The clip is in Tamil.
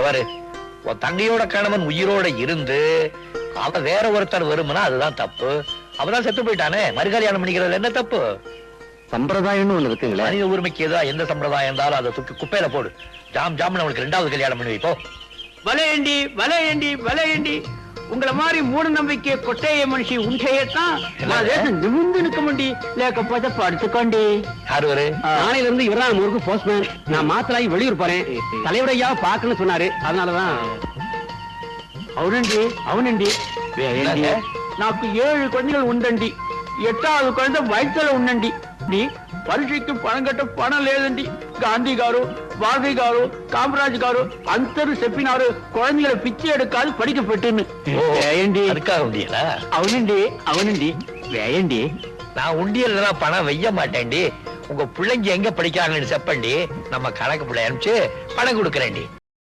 பாரு, உன் தங்கையோட கணவன் உயிரோட இருந்து அவ வேற ஒருத்தர் வருமுன்னா அதுதான் தப்பு. அவதான் செத்து போயிட்டானே, மறுகல்யாணம் பண்ணிக்கிறதுல என்ன தப்பு? சம்பிரதாயம்னு ஒண்ணு இருக்குங்களா? மனித உரிமைக்கு ஏதோ எந்த சம்பிரதாயம் இருந்தாலும் அதை தூக்கி குப்பையில போடு. ஜாம் அவனுக்கு 2வது கல்யாணம் பண்ணி வைப்போ. வலையண்டி வலையண்டி வலையண்டி, உங்களை மாதிரி மூட நம்பிக்கை கொட்டைய மனுஷி உண்டையத்தான் நிமிந்து நிக்க முடி, లేకపోతే படுத்துக்கோண்டி. யாரு வரு? நாளையில இருந்து இவரான் நம்ம ஊருக்கு போஸ்ட்மேன். நான் மாத்தலாகி வெளியூர் போறேன். தலைவரையா பாக்கணும்னு சொன்னாரு, அதனாலதான். అవునండి అవునండి, నాకు 7 குழந்தைகள் ఉండండి. 8வது குழந்தை வயிற்றுல ఉండండి. పరీక్షకి పణం కట్ట పణం లేదండి. గాంధీ గారు, వాజీ గారు, కామరాజ్ గారు అందరూ చెప్పినారు குழந்தைகளை பிச்சை எடுக்காது படிக்க பெட்டுன்னு. வேயண்டி அதுக்காக உண்டியலா? అవునండి అవునండి వేయండి. நான் உண்டியல்ல பணம் வைய மாட்டேன்டி. உங்க பிள்ளைங்க எங்க படிக்கிறாங்கன்னு செப்பண்டி, நம்ம கணக்கு பிள்ளை அனுப்பிச்சு பணம் கொடுக்கறேன்டி.